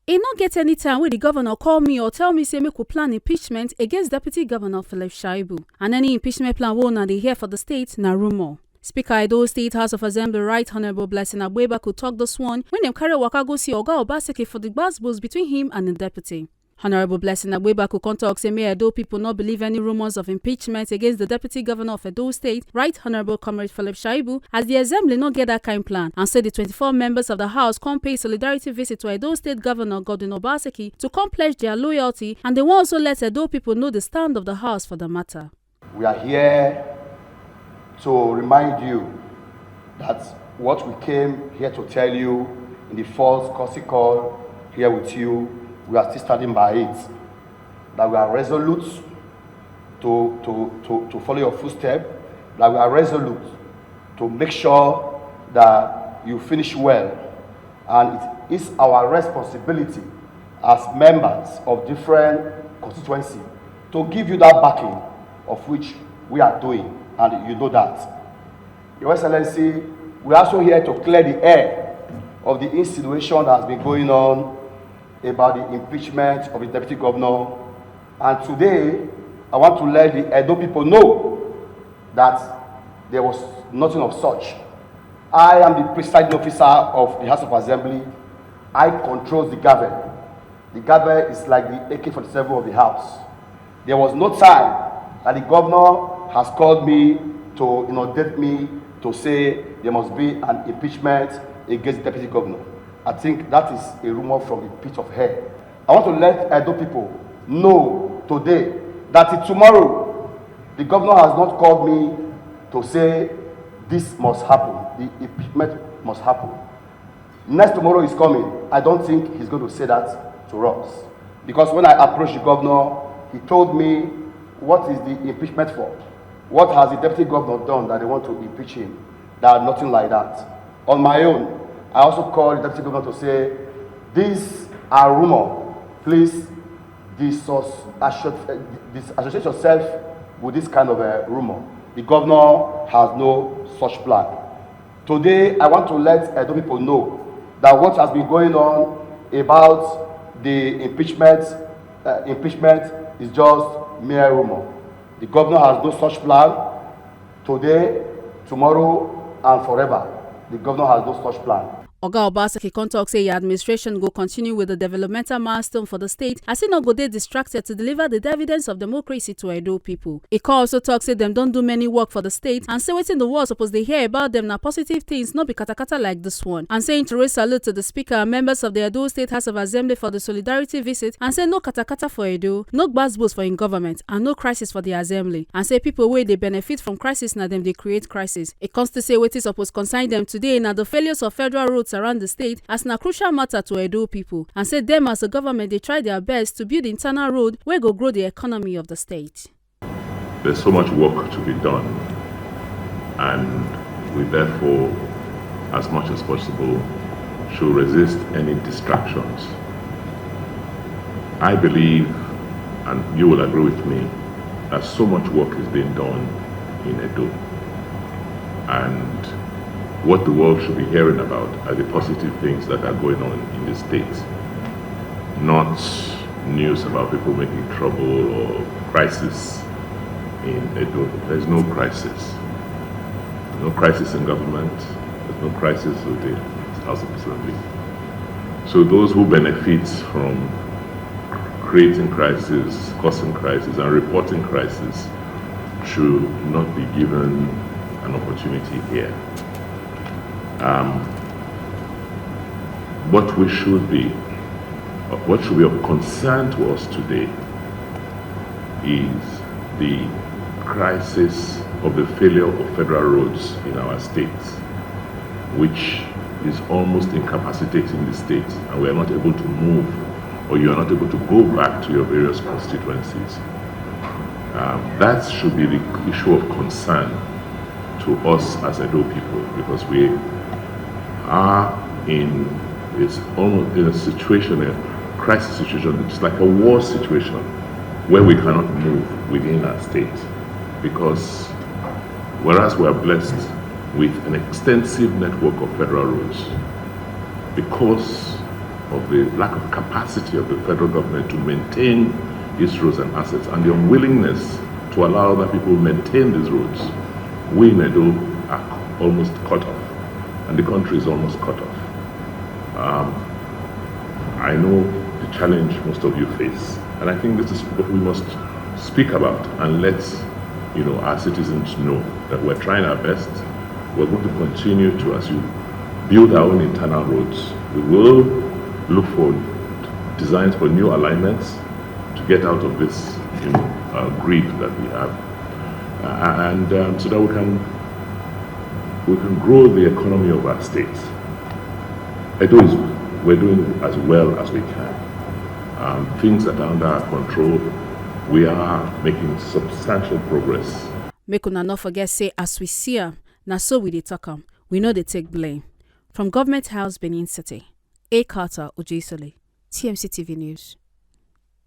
E no get any time wey the governor call me or tell me say make we plan impeachment against Deputy Governor Philip Shaibu. And any impeachment plan wey una dey hear for the state na rumor. Speaker Edo State House of Assembly Right Honourable Blessing Agweba could talk this one when dem carry waka go see Oga Obaseki for the gbasgbos between him and the deputy. Honourable Blessing Agweba could talk say may Edo people not believe any rumours of impeachment against the Deputy Governor of Edo State, Right Honourable Comrade Philip Shaibu, as the Assembly not get that kind plan, and say the 24 members of the House come pay solidarity visit to Edo State Governor Godwin Obaseki to come pledge their loyalty, and they will also let Edo people know the stand of the House for the matter. We are here to remind you that what we came here to tell you in the first courtesy call here with you, we are still standing by it, that we are resolute to follow your footsteps, that we are resolute to make sure that you finish well. And it is our responsibility as members of different constituencies to give you that backing of which we are doing, and you know that. Your Excellency, we are also here to clear the air of the insinuation that has been going on about the impeachment of the Deputy Governor. And today, I want to let the Edo people know that there was nothing of such. I am the presiding officer of the House of Assembly. I control the gavel. The gavel is like the AK-47 of the House. There was no time that the governor has called me to inundate me to say there must be an impeachment against the Deputy Governor. I think that is a rumor from the pit of hell. I want to let Edo people know today that tomorrow the governor has not called me to say this must happen, the impeachment must happen. Next tomorrow is coming. I don't think he's going to say that to us. Because when I approached the governor, he told me, what is the impeachment for? What has the Deputy Governor done that they want to impeach him? That nothing like that. On my own, I also called the Deputy Governor to say, these are rumors. Please disassociate yourself with this kind of a rumor. The governor has no such plan. Today, I want to let Edo people know that what has been going on about the impeachment is just mere rumor. The governor has no such plan. Today, tomorrow, and forever. The governor has no such plan. Oga Obaseki talk say your administration go continue with the developmental milestone for the state as e no go dey distracted to deliver the dividends of democracy to Edo people. E also talk say them don't do many work for the state and say wetin the world suppose dey hear about them na positive things, not be katakata like this one. And say to raise salute to the speaker and members of the Edo State House of Assembly for the solidarity visit, and say no katakata for Edo, no gbasgbos for in government, and no crisis for the assembly. And say people wey dey benefit from crisis na them dey create crisis. E comes to say wetin suppose concern them today na the failures of federal roads around the state as na crucial matter to Edo people, and say them as a government they try their best to build internal road where go grow the economy of the state. There's so much work to be done, and we therefore, as much as possible, should resist any distractions. I believe, and you will agree with me, that so much work is being done in Edo, and what the world should be hearing about are the positive things that are going on in the state, not news about people making trouble or crisis in Edo. There's no crisis. No crisis in government. There's no crisis with the House of Assembly. So those who benefit from creating crisis, causing crisis, and reporting crisis should not be given an opportunity here. What should be of concern to us today is the crisis of the failure of federal roads in our states, which is almost incapacitating the state, and we are not able to move, or you are not able to go back to your various constituencies. That should be the issue of concern to us as Edo people, because we are in a situation, a crisis situation. It's like a war situation where we cannot move within our state, because whereas we are blessed with an extensive network of federal roads, because of the lack of capacity of the federal government to maintain its roads and assets, and the unwillingness to allow other people to maintain these roads, we in Edo are almost cut off, and the country is almost cut off. I know the challenge most of you face, and I think this is what we must speak about and let our citizens know that we're trying our best. We're going to continue to, as you build our own internal roads, we will look for designs for new alignments to get out of this grid that we have, and so that we can grow the economy of our states. We're doing as well as we can. Things that are under our control, we are making substantial progress. Make una not forget say as we see am, na so we dey talk am. We know they take blame. From Government House, Benin City, A. Carter Ojisole, TMC TV News.